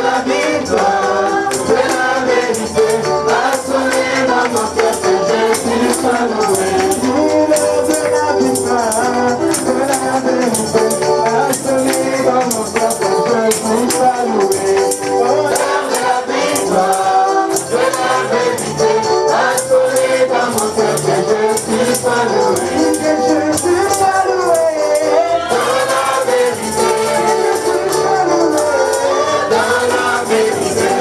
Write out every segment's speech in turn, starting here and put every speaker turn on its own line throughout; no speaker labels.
la victoire, de la vérité, assommé dans mon cœur, que Jésus soit loué. De la victoire, de la vérité, assommé dans mon cœur, que Jésus soit loué. Oh, de la victoire, de la vérité, assommé dans mon cœur, que Jésus soit loué. Que Jésus soit loué. Dans la vérité, Jésus soit loué. Dans la vérité,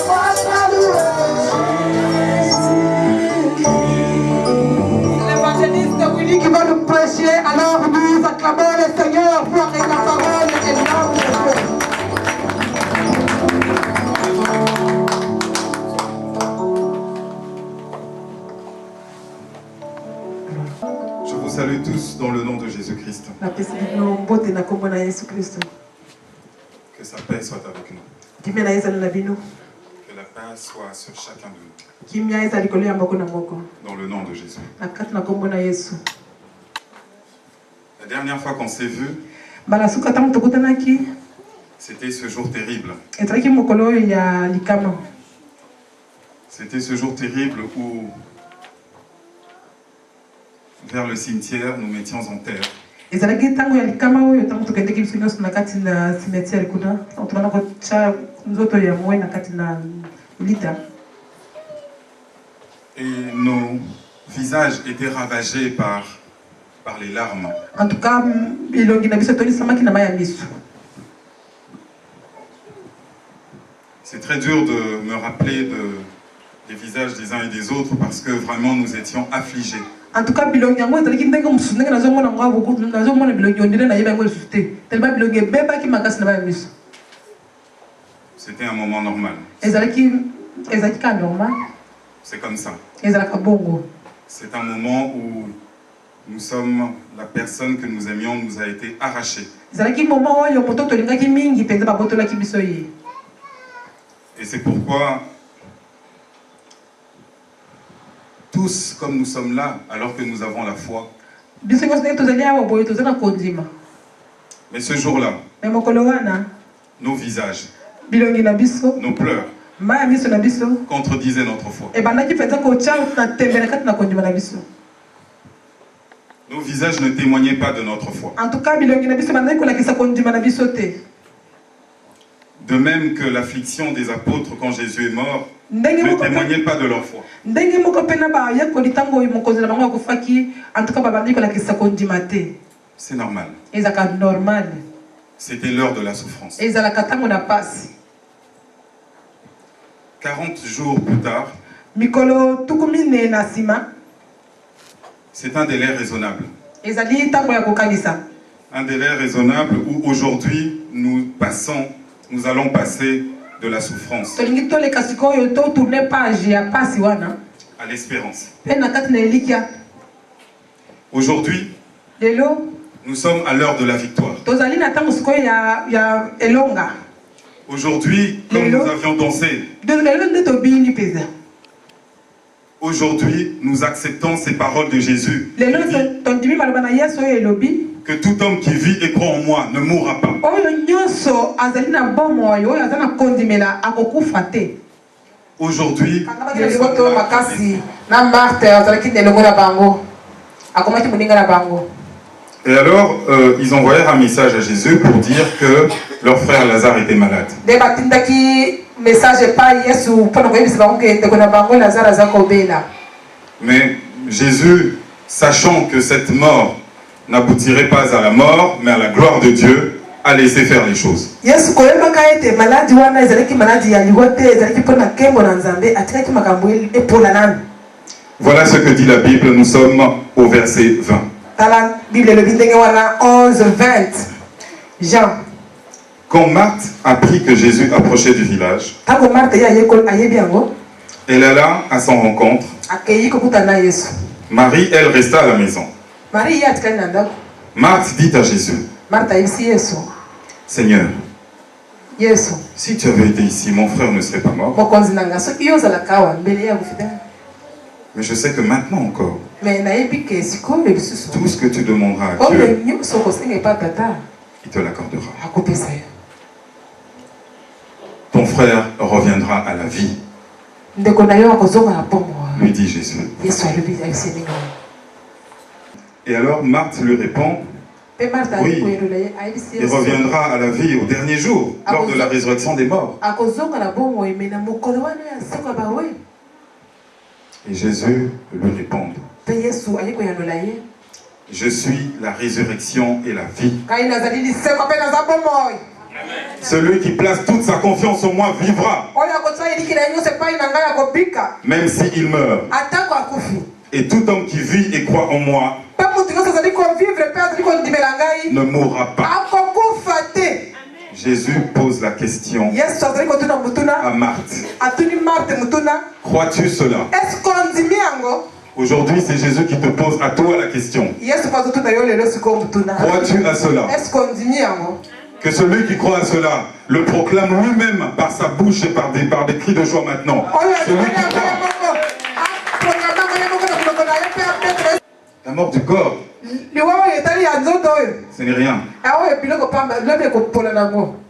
moi soit loué.
L'évangéliste Willy qui va nous prêcher, alors nous acclamons le Seigneur pour la parole et l'âme de Dieu.
Je vous salue tous dans le nom de Jésus-Christ. Que sa paix soit avec nous. Que la paix soit sur chacun de nous. Dans le nom de Jésus. La dernière fois qu'on s'est vu, c'était ce jour terrible. C'était ce jour terrible où, vers le cimetière, nous mettions en terre. Et nos visages étaient ravagés par les larmes.
En tout cas,
c'est très dur de me rappeler des visages des uns et des autres parce que vraiment nous étions affligés.
En tout cas,
c'était un moment normal. C'est comme ça. C'est un moment où nous sommes, la personne que nous aimions nous a été arrachée. Et c'est pourquoi tous, comme nous sommes là, alors que nous avons la foi, mais ce jour-là, nos visages, nos pleurs, contredisaient notre foi. Nos visages ne témoignaient pas de notre foi. De même que l'affliction des apôtres quand Jésus est mort ne témoignait pas de leur foi. C'est normal. C'était l'heure de la souffrance. 40 jours plus tard, c'est un délai raisonnable. Un délai raisonnable où aujourd'hui nous allons passer de la souffrance à l'espérance. Aujourd'hui, nous sommes à l'heure de la victoire. Aujourd'hui, comme nous avions dansé, aujourd'hui, nous acceptons ces paroles de Jésus. Que tout homme qui vit et croit en moi ne mourra pas. Aujourd'hui, et alors, ils envoyèrent un message à Jésus pour dire que leur frère Lazare était malade. Mais Jésus, sachant que cette mort n'aboutirait pas à la mort, mais à la gloire de Dieu, a laissé faire les choses. Voilà ce que dit la Bible, nous sommes au verset 20.
Jean.
Quand Marthe apprit que Jésus approchait du village, elle alla à son rencontre. Marie, elle, resta à la maison. Marthe dit à Jésus, Seigneur, si tu avais été ici, mon frère ne serait pas mort. Mais je sais que maintenant encore, tout ce que tu demanderas à Dieu, il te l'accordera. ton frère reviendra à la vie. Lui dit Jésus. Et alors Marthe lui répond, oui, il reviendra à la vie au dernier jour, lors de la résurrection des morts. Et Jésus lui répond, je suis la résurrection et la vie. Celui qui place toute sa confiance en moi vivra, même s'il meurt. Et tout homme qui vit et croit en moi ne mourra pas. Jésus pose la question à Marthe. Crois-tu cela? Aujourd'hui, c'est Jésus qui te pose à toi la question. Crois-tu à cela? Que celui qui croit à cela le proclame lui-même par sa bouche et par des cris de joie maintenant. Celui qui croit. La mort du corps, ce n'est rien.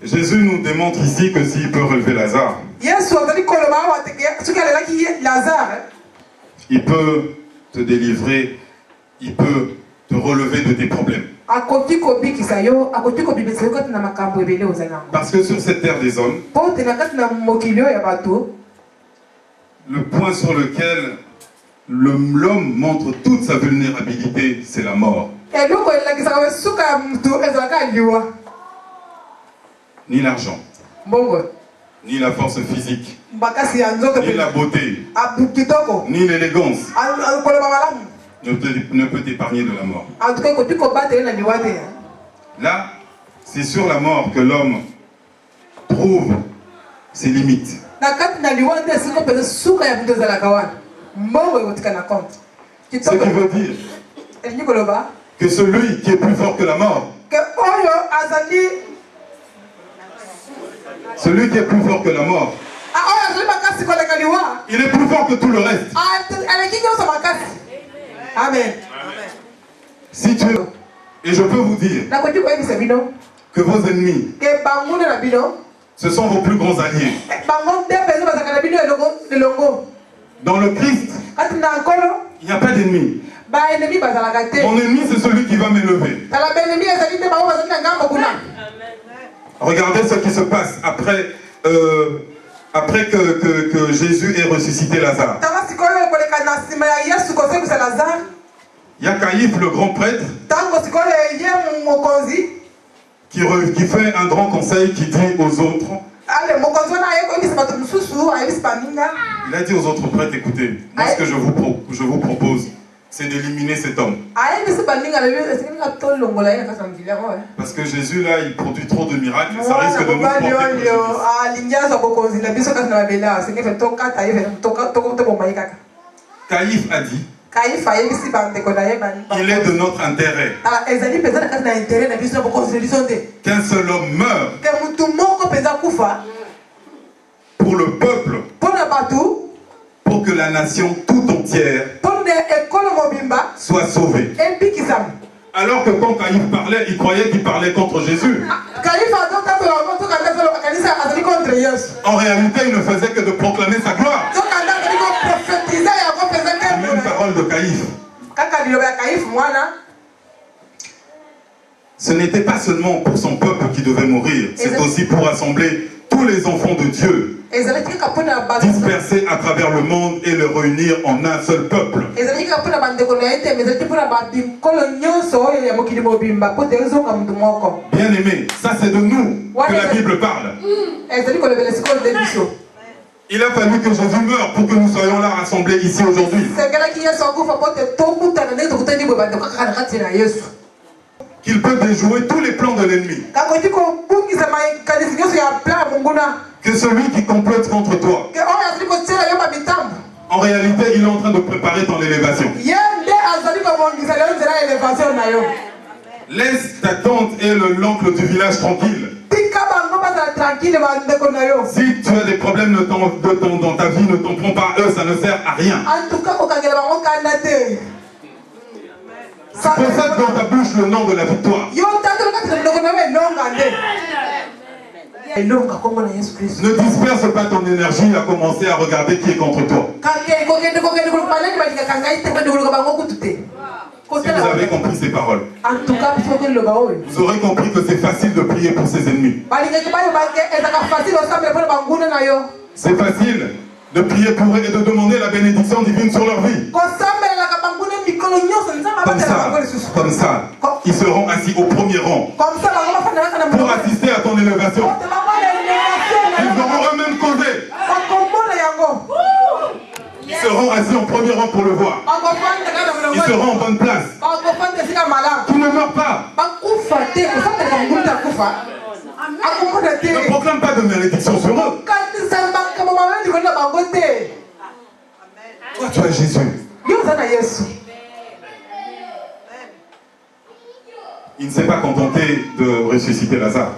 Jésus nous démontre ici que s'il peut relever Lazare, il peut te délivrer, il peut te relever de tes problèmes. Parce que sur cette terre des hommes, le point sur lequel l'homme montre toute sa vulnérabilité, c'est la mort. Ni l'argent, ni la force physique, ni la beauté, ni l'élégance ne peut t'épargner de la mort. Là, c'est sur la mort que l'homme trouve ses limites. Ce qui veut dire que celui qui est plus fort que la mort, celui qui est plus fort que la mort, il est plus fort que tout le reste.
Amen.
Si tu veux, et je peux vous dire que vos ennemis, ce sont vos plus grands alliés. Dans le Christ, il n'y a pas d'ennemi. Mon ennemi, c'est celui qui va m'élever. Regardez ce qui se passe après que Jésus ait ressuscité Lazare. Il y a Caïphe, le grand prêtre, qui fait un grand conseil qui dit aux autres, il a dit aux autres prêtres, écoutez, moi ce que je vous propose, c'est d'éliminer cet homme. Parce que Jésus là, il produit trop de miracles, ça risque de nous porter préjudice. Caïphe a dit, il est de notre intérêt qu'un seul homme meure pour le peuple, pour que la nation tout entière soit sauvée. Alors que quand Caïphe parlait, il croyait qu'il parlait contre Jésus. En réalité, il ne faisait que de proclamer sa gloire. La même parole de Caïphe. Ce n'était pas seulement pour son peuple qui devait mourir, c'est aussi pour rassembler tous les enfants de Dieu, dispersés à travers le monde et les réunir en un seul peuple. Bien aimé, ça c'est de nous que la Bible parle. Il a fallu que Jésus meure pour que nous soyons là rassemblés ici aujourd'hui. Qu'il peut déjouer tous les plans de l'ennemi. Que celui qui complote contre toi, en réalité, il est en train de préparer ton élévation. Laisse ta tante et l'oncle du village tranquille. Si tu as des problèmes dans ta vie, ne t'en prends pas à eux, ça ne sert à rien. Possède dans ta bouche le nom de la victoire. Ne disperse pas ton énergie à commencer à regarder qui est contre toi. Si vous avez compris ces paroles, vous aurez compris que c'est facile de prier pour ses ennemis. C'est facile de prier pour eux et de demander la bénédiction divine sur leur vie. Comme ça, ils seront assis au premier rang pour assister à ton élévation. Ils auront eux-mêmes causé. Ils seront assis en premier rang pour le voir. Ils seront en bonne place. Tu ne meurs pas. Ne proclame pas de malédiction sur eux. Toi, tu as Jésus. Il ne s'est pas contenté de ressusciter Lazare.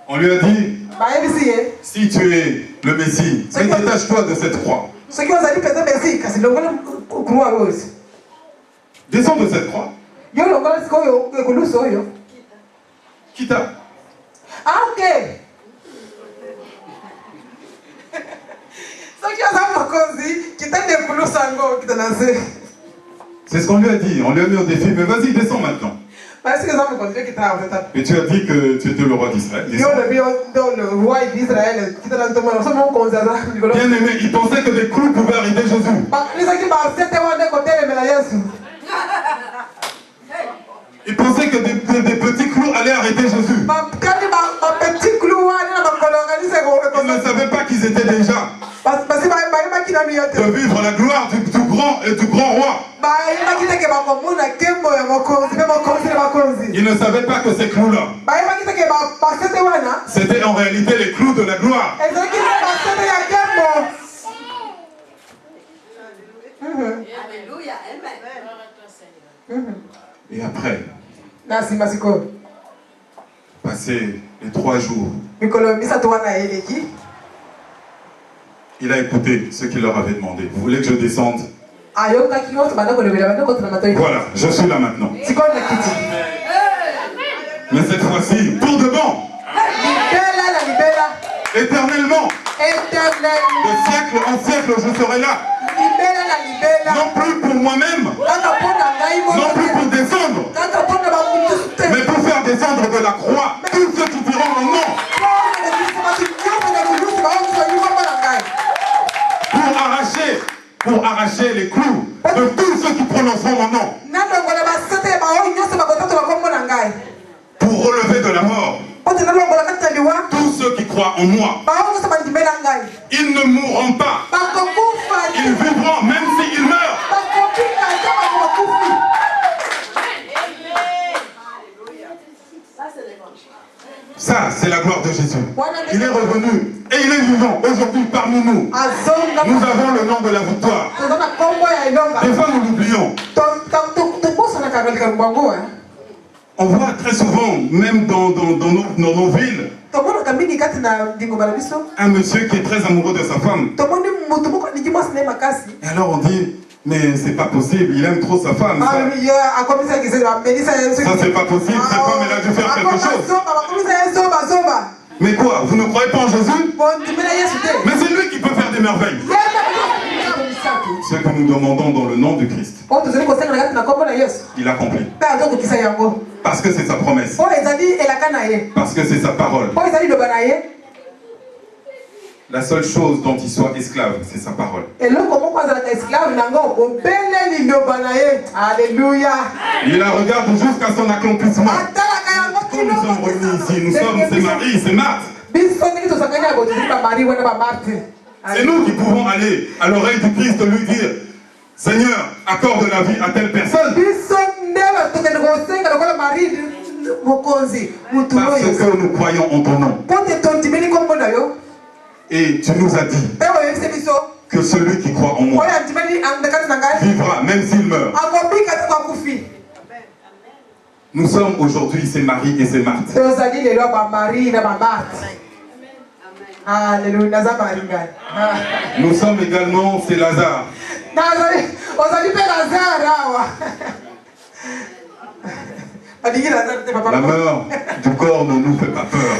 On lui a dit, si tu es le Messie, détache-toi de cette croix. Descends de cette croix. Quitte. C'est ce qu'on lui a dit. On lui a mis au défi. Mais vas-y, descends maintenant. Et tu as dit que tu étais le roi d'Israël. Bien aimé, il pensait que des clous pouvaient arrêter Jésus. Il pensait que des petits clous allaient arrêter Jésus. Il ne savait pas qu'ils étaient déjà de vivre la gloire du grand roi. Il ne savait pas que ces clous-là, c'était en réalité les clous de la gloire. Et après, passé les 3 jours, il a écouté ce qu'il leur avait demandé. Vous voulez que je descende? Voilà, je suis là maintenant. Mais cette fois-ci, pour de bon, éternellement, de siècle en siècle, je serai là. Non plus pour moi-même, non plus pour descendre, mais pour faire descendre de la croix tous ceux qui diront mon nom. Pour arracher les clous de tous ceux qui prononceront mon nom. Pour relever de la mort tous ceux qui croient en moi. Ils ne mourront pas. Ils vivront même s'ils meurent. Ça, c'est la gloire de Jésus. Il est revenu et il est vivant aujourd'hui parmi nous. Nous avons le nom de la victoire. Des fois, nous l'oublions. On voit très souvent, même dans nos villes, un monsieur qui est très amoureux de sa femme. Et alors on dit, mais c'est pas possible, il aime trop sa femme. Ça c'est pas possible, cette femme elle a dû faire quelque chose. Mais quoi, vous ne croyez pas en Jésus? Mais c'est lui qui peut faire des merveilles. Ce que nous demandons dans le nom du Christ, il accomplit. Parce que c'est sa promesse. Parce que c'est sa parole. La seule chose dont il soit esclave, c'est sa parole. Alléluia. Il la regarde jusqu'à son accomplissement. Quand nous sommes réunis ici, nous sommes ses maris, ses mates. C'est nous qui pouvons aller à l'oreille du Christ lui dire, Seigneur, accorde la vie à telle personne. Parce que nous croyons en ton nom. Et tu nous as dit que celui qui croit en moi vivra même s'il meurt. Nous sommes aujourd'hui ses maris et ses martes. Nous sommes également ses Lazare. La mort du corps ne nous fait pas peur.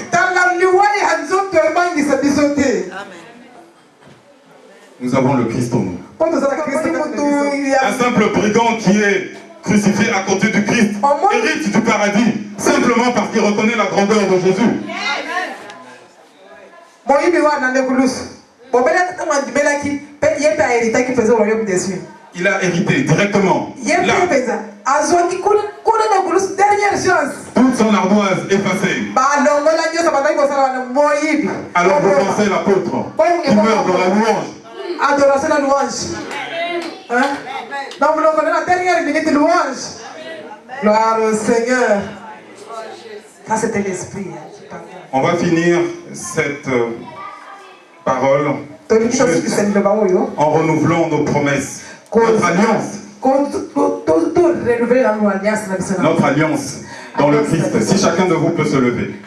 Nous avons le Christ en nous. Un simple brigand qui est crucifié à côté du Christ hérite du paradis simplement parce qu'il reconnaît la grandeur de Jésus. Il a hérité directement. Là, toute son ardoise effacée. Alors vous pensez l'apôtre qui meurt dans la louange.
Adoration à louange. Hein? Donc vous le connaissez la dernière minute de louange. Gloire au Seigneur. Ça c'était l'esprit.
On va finir cette parole en renouvelant nos promesses. Notre alliance. Notre alliance dans le Christ. Si chacun de vous peut se lever.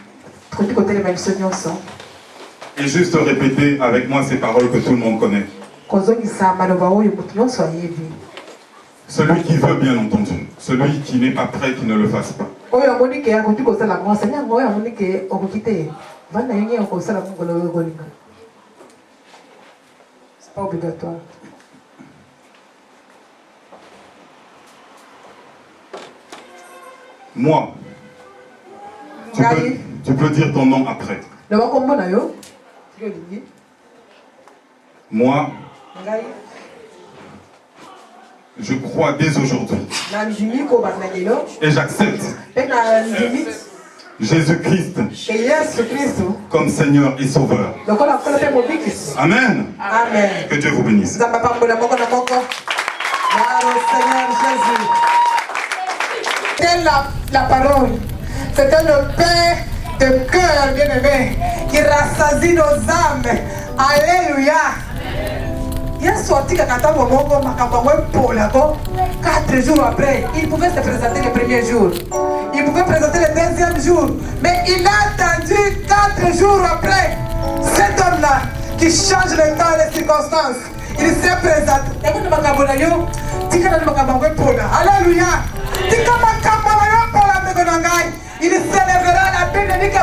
Et juste répéter avec moi ces paroles que tout le monde connaît. Celui qui veut, bien entendu. Celui qui n'est pas prêt, qui ne le fasse pas. C'est pas obligatoire. Moi, tu peux dire ton nom après. Moi, je crois dès aujourd'hui et j'accepte Jésus-Christ comme Seigneur et Sauveur. Amen. Amen. Que Dieu vous bénisse. C'était la parole. C'était le Père de cœur bien-aimé qui rassasie nos âmes. Alléluia. Il a sorti 4 jours après. Il pouvait se présenter le premier jour. Il pouvait présenter le deuxième jour. Mais il a attendu 4 jours après. Cet homme-là qui change le temps et les circonstances. Il s'est présenté. Alléluia. Il s'élèvera la Bible dit que